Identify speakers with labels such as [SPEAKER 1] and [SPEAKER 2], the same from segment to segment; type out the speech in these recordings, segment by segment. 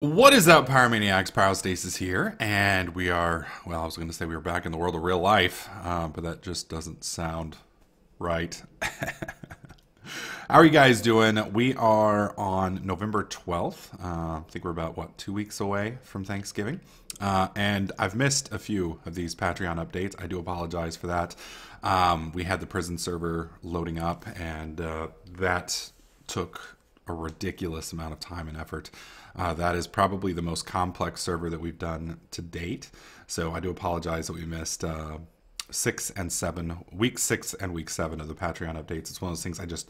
[SPEAKER 1] What is up, Pyromaniacs? Pyrostasis here, and we are, well, I was going to say we were back in the world of real life, but that just doesn't sound right. How are you guys doing? We are on November 12th. I think we're about, what, 2 weeks away from Thanksgiving. And I've missed a few of these Patreon updates. I do apologize for that. We had the prison server loading up, and that took a ridiculous amount of time and effort. That is probably the most complex server that we've done to date. So I do apologize that we missed week 6 and week 7 of the Patreon updates. It's one of those things I just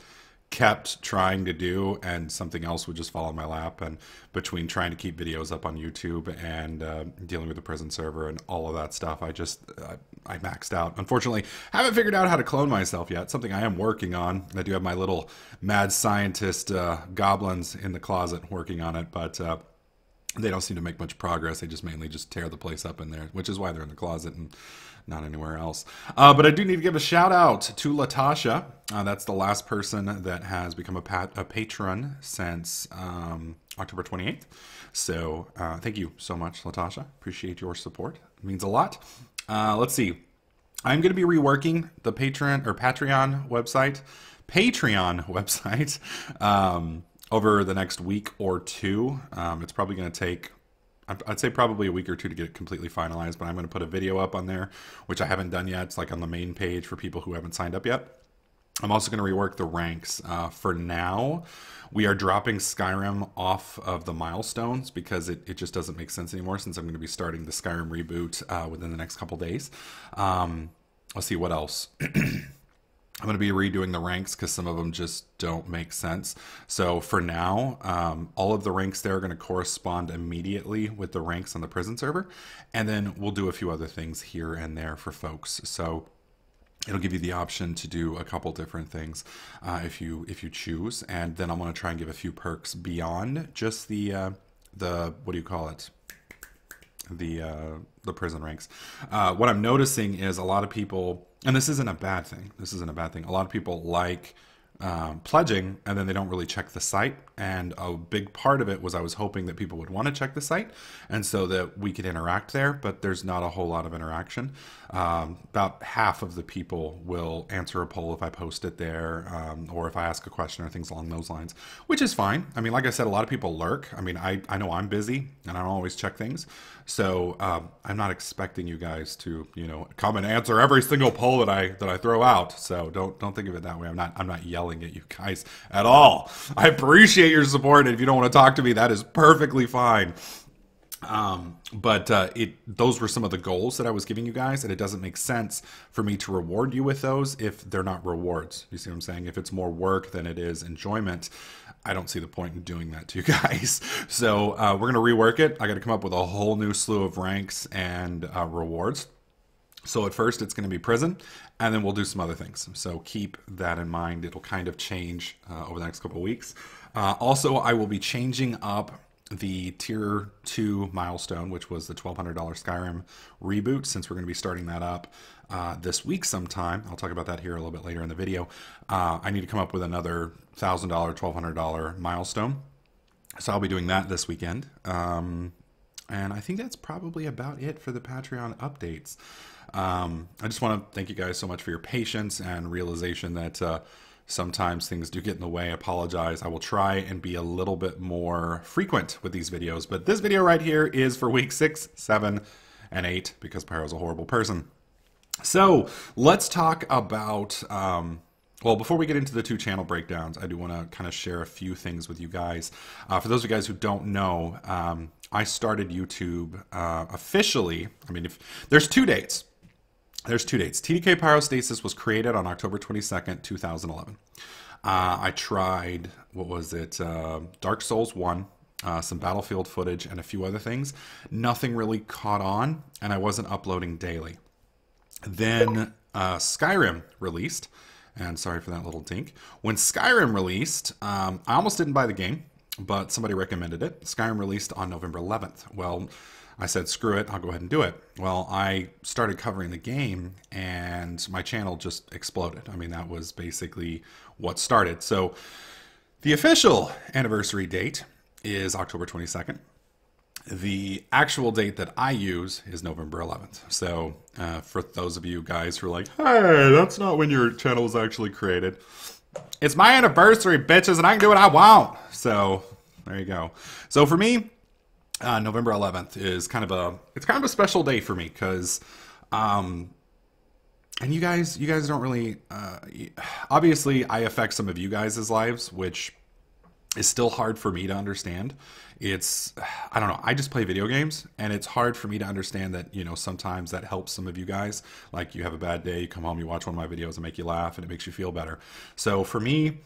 [SPEAKER 1] kept trying to do, and something else would just fall in my lap. And between trying to keep videos up on YouTube and dealing with the prison server and all of that stuff, I maxed out. Unfortunately, haven't figured out how to clone myself yet. Something I am working on. I do have my little mad scientist goblins in the closet working on it, but they don't seem to make much progress. They just mainly just tear the place up in there, which is why they're in the closet and not anywhere else. But I do need to give a shout out to Latasha. That's the last person that has become a patron since October 28th. So thank you so much, Latasha. Appreciate your support. It means a lot. Let's see. I'm going to be reworking the Patreon website, over the next week or two. It's probably going to take, I'd say probably a week or two to get it completely finalized, but I'm going to put a video up on there, which I haven't done yet. It's like on the main page for people who haven't signed up yet. I'm also going to rework the ranks. For now, we are dropping Skyrim off of the milestones because it just doesn't make sense anymore, since I'm going to be starting the Skyrim reboot within the next couple days. Let's see what else. I'm going to be redoing the ranks because some of them just don't make sense. So for now, all of the ranks there are going to correspond immediately with the ranks on the prison server. And then we'll do a few other things here and there for folks. So it'll give you the option to do a couple different things if you choose. And then I'm going to try and give a few perks beyond just the what do you call it? The prison ranks. What I'm noticing is a lot of people, and this isn't a bad thing. This isn't a bad thing. A lot of people like pledging, and then they don't really check the site. And a big part of it was I was hoping that people would want to check the site, and so that we could interact there. But there's not a whole lot of interaction. About half of the people will answer a poll if I post it there, or if I ask a question or things along those lines, which is fine. I mean, like I said, a lot of people lurk. I mean, I know I'm busy and I don't always check things, so I'm not expecting you guys to, come and answer every single poll that I throw out. So don't think of it that way. I'm not yelling at you guys at all. I appreciate your support, and if you don't want to talk to me, that is perfectly fine. But those were some of the goals that I was giving you guys, and it doesn't make sense for me to reward you with those if they're not rewards. You see what I'm saying? If it's more work than it is enjoyment, I don't see the point in doing that to you guys. So we're going to rework it. I got to come up with a whole new slew of ranks and rewards. So at first it's going to be prison, and then we'll do some other things. So keep that in mind. It'll kind of change over the next couple of weeks. Also, I will be changing up the tier 2 milestone, which was the $1,200 Skyrim reboot, since we're going to be starting that up this week sometime. I'll talk about that here a little bit later in the video. I need to come up with another $1,000, $1,200 milestone. So I'll be doing that this weekend. And I think that's probably about it for the Patreon updates. I just want to thank you guys so much for your patience and realization that sometimes things do get in the way. I apologize. I will try and be a little bit more frequent with these videos, but this video right here is for week 6, 7, and 8 because Pyro's a horrible person. So let's talk about, well, before we get into the 2 channel breakdowns, I do want to kind of share a few things with you guys. For those of you guys who don't know, I started YouTube officially. I mean, if there's 2 dates. There's 2 dates. TDK Pyrostasis was created on October 22nd, 2011. I tried, what was it? Dark Souls 1, some Battlefield footage, and a few other things. Nothing really caught on, and I wasn't uploading daily. Then Skyrim released, and sorry for that little dink. When Skyrim released, I almost didn't buy the game, but somebody recommended it. Skyrim released on November 11th. Well, I said, screw it, I'll go ahead and do it. Well, I started covering the game, and my channel just exploded. I mean, that was basically what started. So the official anniversary date is October 22nd. The actual date that I use is November 11th. So for those of you guys who are like, hey, that's not when your channel was actually created. It's my anniversary, bitches, and I can do what I want. So there you go. So for me, November 11th is kind of a special day for me because, and you guys don't really, obviously I affect some of you guys' lives, which is still hard for me to understand. I don't know, I just play video games, and it's hard for me to understand that, sometimes that helps some of you guys. Like, you have a bad day, you come home, you watch one of my videos and make you laugh, and it makes you feel better. So for me,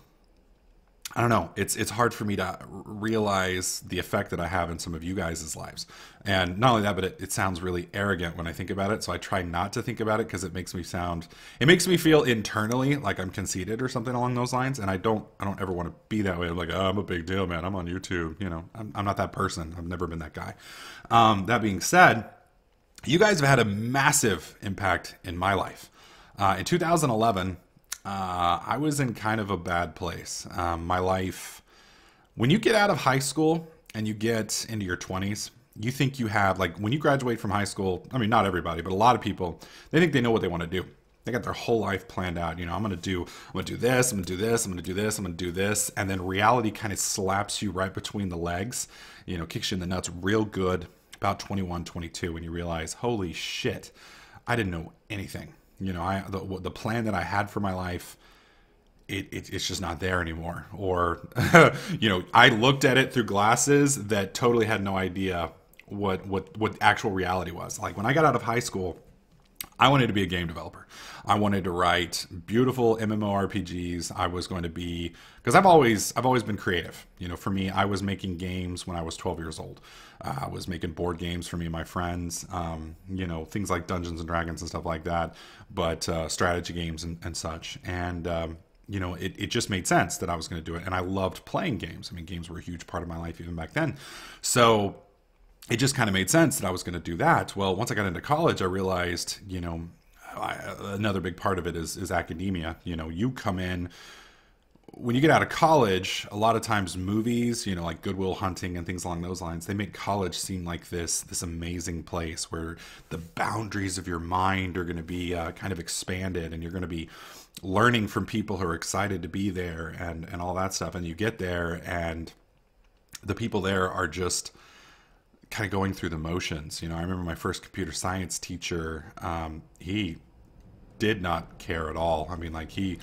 [SPEAKER 1] I don't know. It's hard for me to realize the effect that I have in some of you guys' lives. And not only that, but it sounds really arrogant when I think about it. So I try not to think about it because it makes me feel internally like I'm conceited or something along those lines. And I don't ever want to be that way. I'm like, oh, I'm a big deal, man. I'm on YouTube. I'm not that person. I've never been that guy. That being said, you guys have had a massive impact in my life. In 2011, I was in kind of a bad place. My life, when you get out of high school and you get into your 20s, you think you have, like, when you graduate from high school, I mean, not everybody, but a lot of people, they think they know what they want to do. They got their whole life planned out. I'm going to do this, I'm going to do this, I'm going to do this, I'm going to do this. And then reality kind of slaps you right between the legs, kicks you in the nuts real good about 21, 22, when you realize, holy shit, I didn't know anything. The plan that I had for my life, it's just not there anymore. Or, I looked at it through glasses that totally had no idea what actual reality was. Like, when I got out of high school, I wanted to be a game developer. I wanted to write beautiful MMORPGs. I was going to be, because I've always been creative. For me, I was making games when I was 12 years old. I was making board games for me and my friends, things like Dungeons and Dragons and stuff like that, but strategy games and such. And, it just made sense that I was going to do it. And I loved playing games. I mean, games were a huge part of my life even back then. So it just kind of made sense that I was going to do that. Well, once I got into college, I realized, another big part of it is academia. You come in, when you get out of college, a lot of times movies, like Good Will Hunting and things along those lines, they make college seem like this amazing place where the boundaries of your mind are going to be kind of expanded, and you're going to be learning from people who are excited to be there and all that stuff. And you get there, and the people there are just kind of going through the motions. I remember my first computer science teacher, he did not care at all. I mean, like, he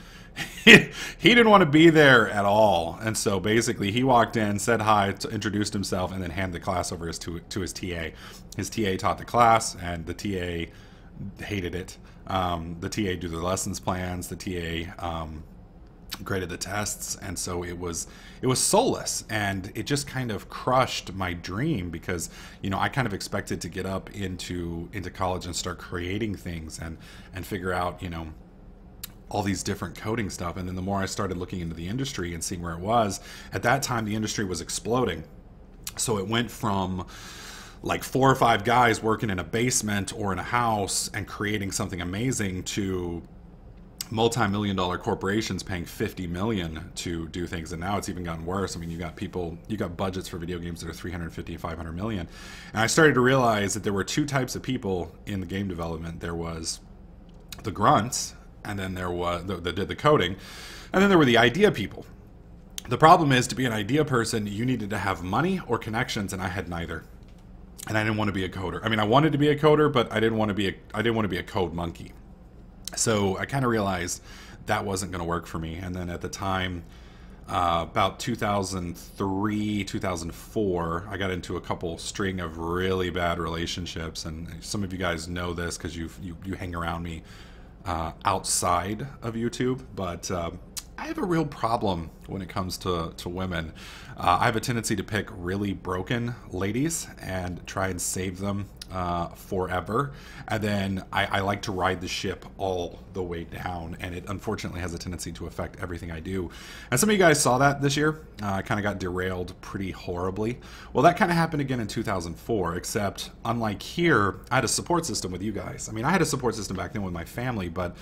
[SPEAKER 1] didn't want to be there at all. And so basically he walked in, said hi, introduced himself, and then handed the class over to his TA. His TA taught the class, and the TA hated it. The TA do the lessons plans, the TA graded the tests, and so it was soulless, and it just kind of crushed my dream because I kind of expected to get up into college and start creating things and figure out all these different coding stuff. And then the more I started looking into the industry and seeing where it was at that time, the industry was exploding. So it went from like 4 or 5 guys working in a basement or in a house and creating something amazing to multi-million-dollar corporations paying $50 million to do things. And now it's even gotten worse. I mean, you got budgets for video games that are 350 and 500 million. And I started to realize that there were 2 types of people in the game development. There was the grunts, and then there was that did the coding, and then there were the idea people. The problem is, to be an idea person, you needed to have money or connections, and I had neither. And I didn't want to be a coder. I mean, I wanted to be a coder, but I didn't want to be a code monkey. So I kind of realized that wasn't going to work for me. And then at the time, about 2003, 2004, I got into a couple string of really bad relationships. And some of you guys know this because you hang around me outside of YouTube. But I have a real problem when it comes to women. I have a tendency to pick really broken ladies and try and save them forever. And then I like to ride the ship all the way down. And it unfortunately has a tendency to affect everything I do. And some of you guys saw that this year. I kind of got derailed pretty horribly. Well, that kind of happened again in 2004, except unlike here, I had a support system with you guys. I mean, I had a support system back then with my family, but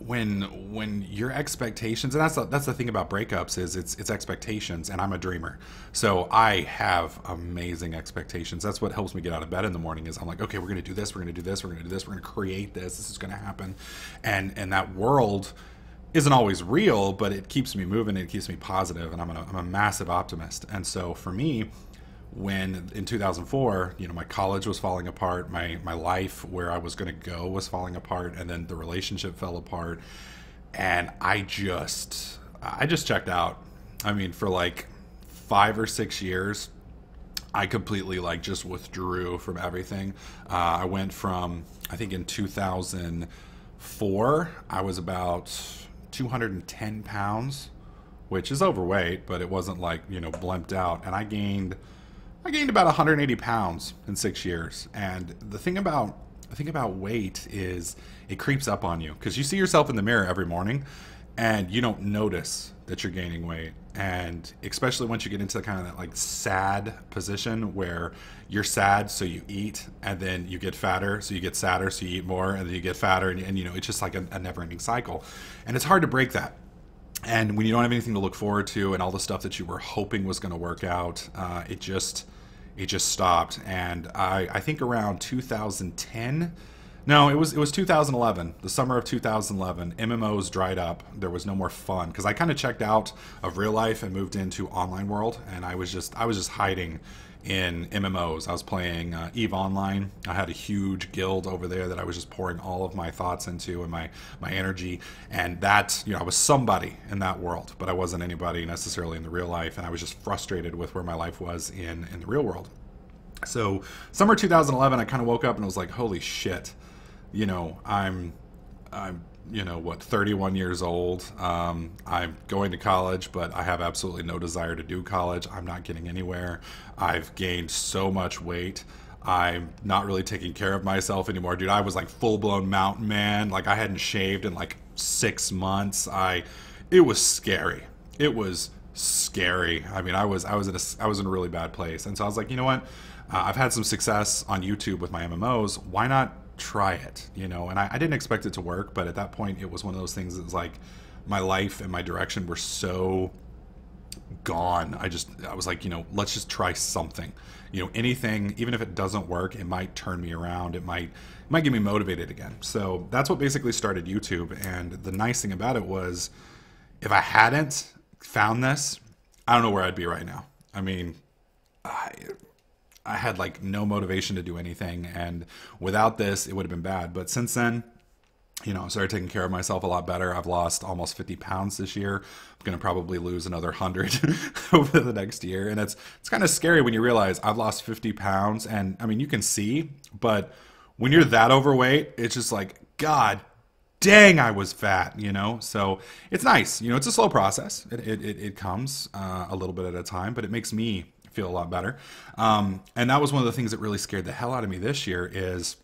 [SPEAKER 1] when your expectations, and that's the thing about breakups, is it's expectations, and I'm a dreamer, so I have amazing expectations. That's what helps me get out of bed in the morning. Is I'm like, okay, we're gonna do this, we're gonna do this, we're gonna do this, we're gonna create this is gonna happen. And that world isn't always real, but it keeps me moving, it keeps me positive, and I'm a massive optimist. And so for me, when in 2004, my college was falling apart, my life where I was going to go was falling apart, and then the relationship fell apart, and I just checked out. I mean, for like 5 or 6 years, I completely like just withdrew from everything. I went from, I think in 2004, I was about 210 pounds, which is overweight, but it wasn't like, blimped out. And I gained about 180 pounds in 6 years. And the thing about weight is it creeps up on you, because you see yourself in the mirror every morning and you don't notice that you're gaining weight. And especially once you get into kind of that like sad position where you're sad, so you eat, and then you get fatter, so you get sadder, so you eat more, and then you get fatter, and it's just like a never-ending cycle. And it's hard to break that. And when you don't have anything to look forward to, and all the stuff that you were hoping was going to work out, it just stopped. And I think around 2010, no, it was 2011, the summer of 2011. MMOs dried up. There was no more fun, because I kind of checked out of real life and moved into online world, and I was just hiding in MMOs. I was playing EVE Online. I had a huge guild over there that I was just pouring all of my thoughts into, and my energy. And that, I was somebody in that world, but I wasn't anybody necessarily in the real life. And I was just frustrated with where my life was in the real world. So summer 2011, I kind of woke up and was like, holy shit, I'm 31 years old. I'm going to college, but I have absolutely no desire to do college. I'm not getting anywhere. I've gained so much weight. I'm not really taking care of myself anymore. Dude, I was like full-blown mountain man. Like, I hadn't shaved in like 6 months. It was scary. It was scary. I mean, I was in a really bad place. And so I was like, you know what? I've had some success on YouTube with my MMOs. Why not try it? And I didn't expect it to work, but at that point it was one of those things that was like, my life and my direction were so gone. I was like, let's just try something. Anything, even if it doesn't work, it might turn me around. It might get me motivated again. So that's what basically started YouTube. And the nice thing about it was, if I hadn't found this, I don't know where I'd be right now. I mean, I had like no motivation to do anything, and without this, it would have been bad. But since then, I started taking care of myself a lot better. I've lost almost 50 pounds this year. I'm going to probably lose another 100 over the next year. And it's kind of scary when you realize I've lost 50 pounds. And I mean, you can see, but when you're that overweight, it's just like, God dang, I was fat, So it's nice. It's a slow process. It comes a little bit at a time, but it makes me feel a lot better. And that was one of the things that really scared the hell out of me this year is,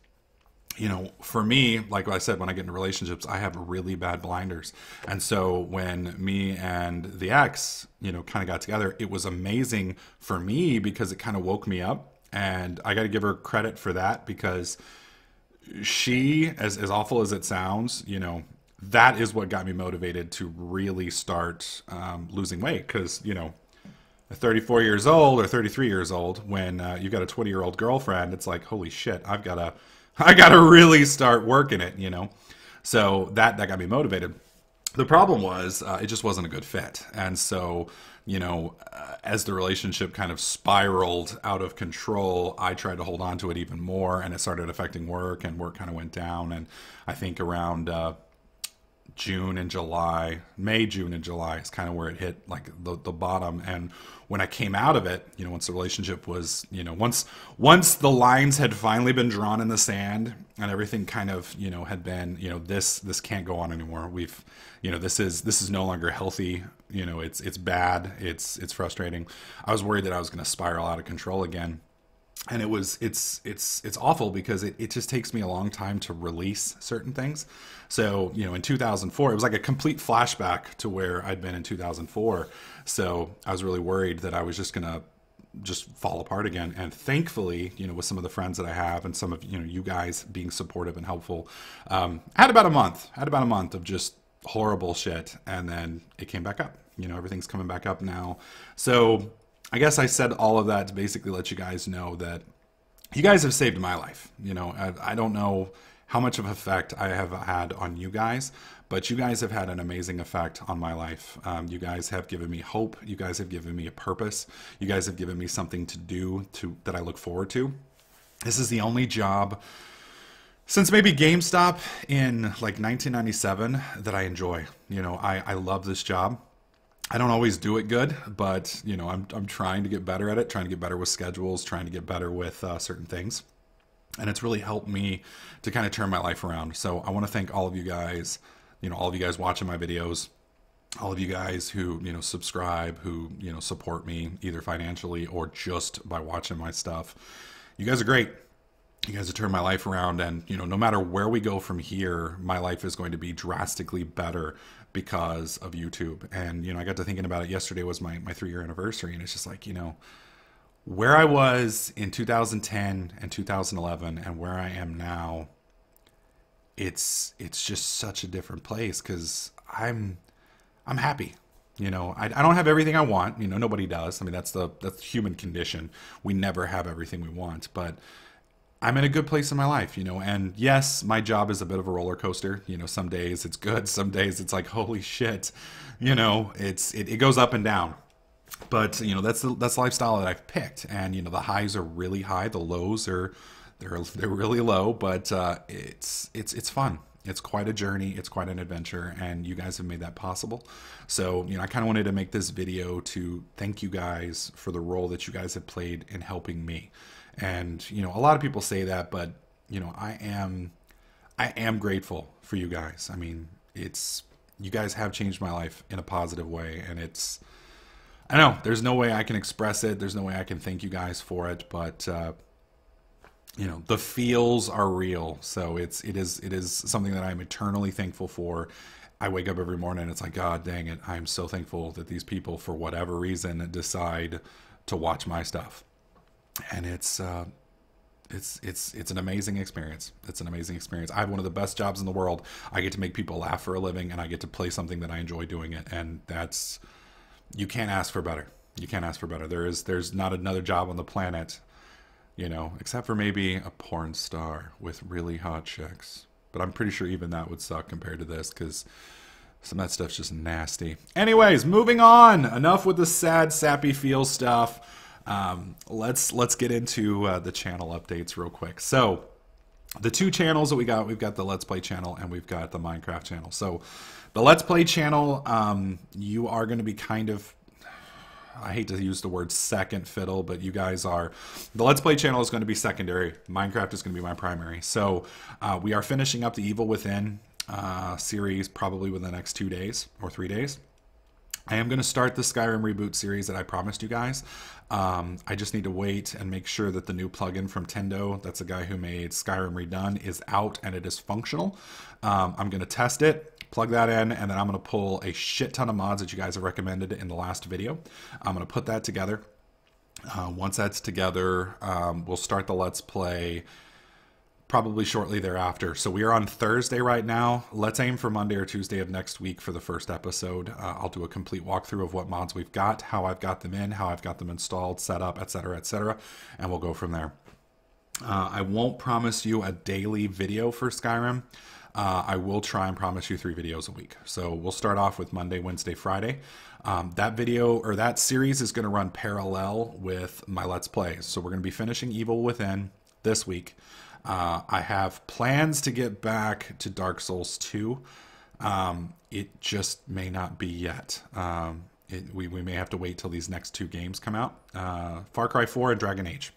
[SPEAKER 1] for me, like I said, when I get into relationships, I have really bad blinders. And so when me and the ex, kind of got together, it was amazing for me because it kind of woke me up. And I got to give her credit for that, because she, as awful as it sounds, that is what got me motivated to really start losing weight. Because, 34 years old or 33 years old, when you've got a 20-year-old girlfriend, it's like, holy shit, I gotta really start working it, So that got me motivated. The problem was it just wasn't a good fit. And so, as the relationship kind of spiraled out of control, I tried to hold on to it even more, and it started affecting work, and work kind of went down. And I think around June and July, May, June and July is kind of where it hit like the bottom. And when I came out of it, once the relationship was, once the lines had finally been drawn in the sand and everything kind of, had been, this can't go on anymore. We've, this is no longer healthy. It's bad. It's frustrating. I was worried that I was going to spiral out of control again. And it's awful, because it just takes me a long time to release certain things. So, in 2004, it was like a complete flashback to where I'd been in 2004. So I was really worried that I was just going to just fall apart again. And thankfully, with some of the friends that I have and some of you guys being supportive and helpful, I had about a month of just horrible shit, and then it came back up. Everything's coming back up now. So I guess I said all of that to basically let you guys know that you guys have saved my life. I don't know how much of effect I have had on you guys, but you guys have had an amazing effect on my life. You guys have given me hope. You guys have given me a purpose. You guys have given me something to do that I look forward to. This is the only job since maybe GameStop in like 1997 that I enjoy. I love this job. I don't always do it good, but I'm trying to get better at it, trying to get better with schedules, trying to get better with certain things. And it's really helped me to kind of turn my life around. So I want to thank all of you guys, all of you guys watching my videos, all of you guys who, subscribe, who, support me either financially or just by watching my stuff. You guys are great. You guys have turned my life around, and, no matter where we go from here, my life is going to be drastically better because of YouTube. And, I got to thinking about it. Yesterday was my 3-year anniversary, and it's just like, where I was in 2010 and 2011 and where I am now, it's just such a different place, because I'm happy. I don't have everything I want. Nobody does. I mean, that's the human condition. We never have everything we want, but I'm in a good place in my life, and yes, my job is a bit of a roller coaster. Some days it's good, some days it's like, holy shit, it goes up and down. But that's the lifestyle that I've picked, and the highs are really high, the lows are they're really low, but it's fun. It's quite a journey, it's quite an adventure, and you guys have made that possible. So I kind of wanted to make this video to thank you guys for the role that you guys have played in helping me. And a lot of people say that, but I am grateful for you guys. I mean, you guys have changed my life in a positive way, and I know there's no way I can express it. There's no way I can thank you guys for it, but the feels are real. So it is something that I'm eternally thankful for. I wake up every morning and it's like, God dang it, I'm so thankful that these people, for whatever reason, decide to watch my stuff. And it's an amazing experience. It's an amazing experience. I have one of the best jobs in the world. I get to make people laugh for a living, and I get to play something that I enjoy doing it. And you can't ask for better. You can't ask for better. There's not another job on the planet, except for maybe a porn star with really hot chicks. But I'm pretty sure even that would suck compared to this, because some of that stuff's just nasty. Anyways, moving on. Enough with the sad, sappy feel stuff. Let's get into the channel updates real quick. So the two channels that we've got the Let's Play channel and we've got the Minecraft channel. So the Let's Play channel, you are going to be kind of, I hate to use the word second fiddle, but you guys are, the Let's Play channel is going to be secondary. Minecraft is going to be my primary. So we are finishing up the Evil Within series probably within the next 2 days or 3 days. I am going to start the Skyrim reboot series that I promised you guys. I just need to wait and make sure that the new plugin from Tendo, that's the guy who made Skyrim Redone, is out and it is functional. I'm going to test it, plug that in, and then I'm going to pull a shit ton of mods that you guys have recommended in the last video. I'm going to put that together. Once that's together, we'll start the Let's Play probably shortly thereafter. So we are on Thursday right now. Let's aim for Monday or Tuesday of next week for the first episode. I'll do a complete walkthrough of what mods we've got, how I've got them in, how I've got them installed, set up, etc., and we'll go from there. I won't promise you a daily video for Skyrim. I will try and promise you 3 videos a week. So we'll start off with Monday, Wednesday, Friday. That video, or that series, is going to run parallel with my Let's Plays. So we're going to be finishing Evil Within this week. I have plans to get back to Dark Souls 2. It just may not be yet. We may have to wait till these next 2 games come out. Far Cry 4 and Dragon Age.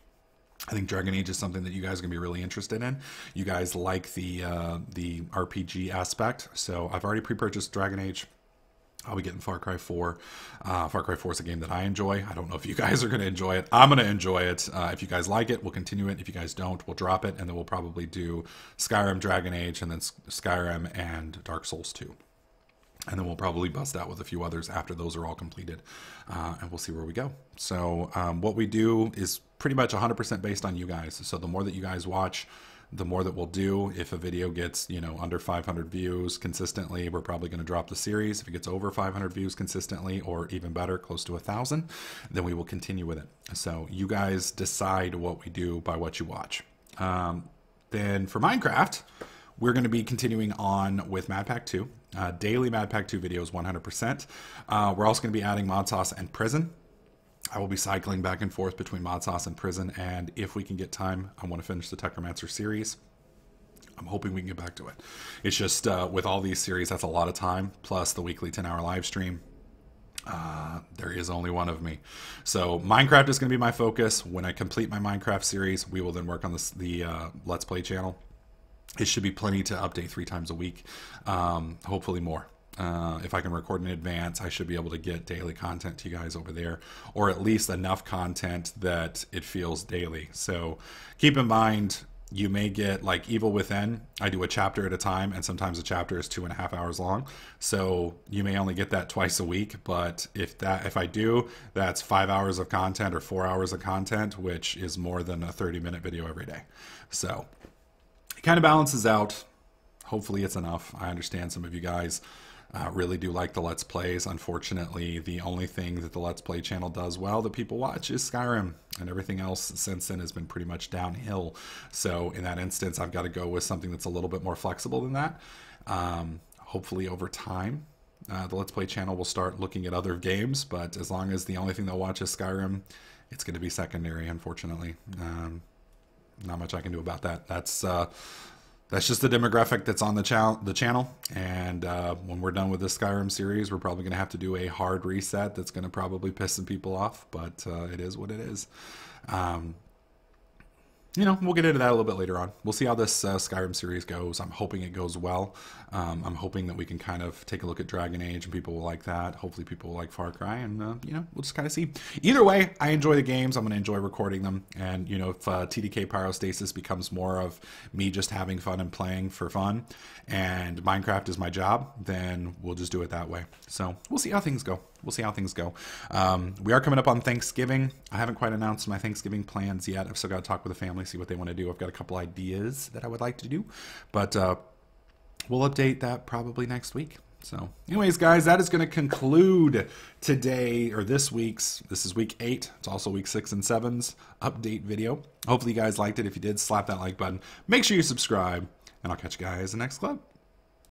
[SPEAKER 1] I think Dragon Age is something that you guys are going to be really interested in. You guys like the RPG aspect. So I've already pre-purchased Dragon Age. I'll be getting Far Cry 4. Far Cry 4 is a game that I enjoy. I don't know if you guys are going to enjoy it. I'm going to enjoy it. If you guys like it, we'll continue it. If you guys don't, we'll drop it. And then we'll probably do Skyrim, Dragon Age, and then Skyrim and Dark Souls 2. and then we'll probably bust out with a few others after those are all completed, and we'll see where we go. So what we do is pretty much 100% based on you guys. So the more that you guys watch, the more that we'll do. If a video gets, under 500 views consistently, we're probably going to drop the series. If it gets over 500 views consistently, or even better, close to 1,000, then we will continue with it. So you guys decide what we do by what you watch. Then for Minecraft, we're going to be continuing on with Mad Pack 2. Daily Mad Pack 2 videos, 100%. We're also going to be adding Mod Sauce and Prison. I will be cycling back and forth between Mod Sauce and Prison, and if we can get time, I want to finish the Technomancer series. I'm hoping we can get back to it. It's just, with all these series, that's a lot of time, plus the weekly 10-hour live stream. There is only one of me. So Minecraft is going to be my focus. When I complete my Minecraft series, we will then work on the Let's Play channel. It should be plenty to update 3 times a week, hopefully more. If I can record in advance, I should be able to get daily content to you guys over there, or at least enough content that it feels daily. So keep in mind, you may get like Evil Within. I do a chapter at a time, and sometimes a chapter is 2.5 hours long. So you may only get that twice a week, but if I do, that's 5 hours of content or 4 hours of content, which is more than a 30-minute video every day. So it kind of balances out. Hopefully it's enough. I understand some of you guys really do like the Let's Plays. Unfortunately, the only thing that the Let's Play channel does well that people watch is Skyrim, and everything else since then has been pretty much downhill. So in that instance, I've got to go with something that's a little bit more flexible than that. Hopefully over time, the Let's Play channel will start looking at other games, but as long as the only thing they'll watch is Skyrim, it's going to be secondary, unfortunately. Not much I can do about that. That's just the demographic that's on the channel. And when we're done with this Skyrim series, we're probably going to have to do a hard reset that's going to probably piss some people off, but it is what it is. We'll get into that a little bit later on. We'll see how this Skyrim series goes. I'm hoping it goes well. I'm hoping that we can kind of take a look at Dragon Age and people will like that. Hopefully people will like Far Cry, and we'll just kind of see. Either way, I enjoy the games. I'm going to enjoy recording them. And if TDK Pyrostasis becomes more of me just having fun and playing for fun, and Minecraft is my job, then we'll just do it that way. So we'll see how things go. We are coming up on Thanksgiving. I haven't quite announced my Thanksgiving plans yet. I've still got to talk with the family, see what they want to do. I've got a couple ideas that I would like to do, but we'll update that probably next week. So anyways, guys, that is going to conclude today, or this is week 8. It's also week 6 and 7's update video. Hopefully you guys liked it. If you did, slap that like button. Make sure you subscribe, and I'll catch you guys in the next clip.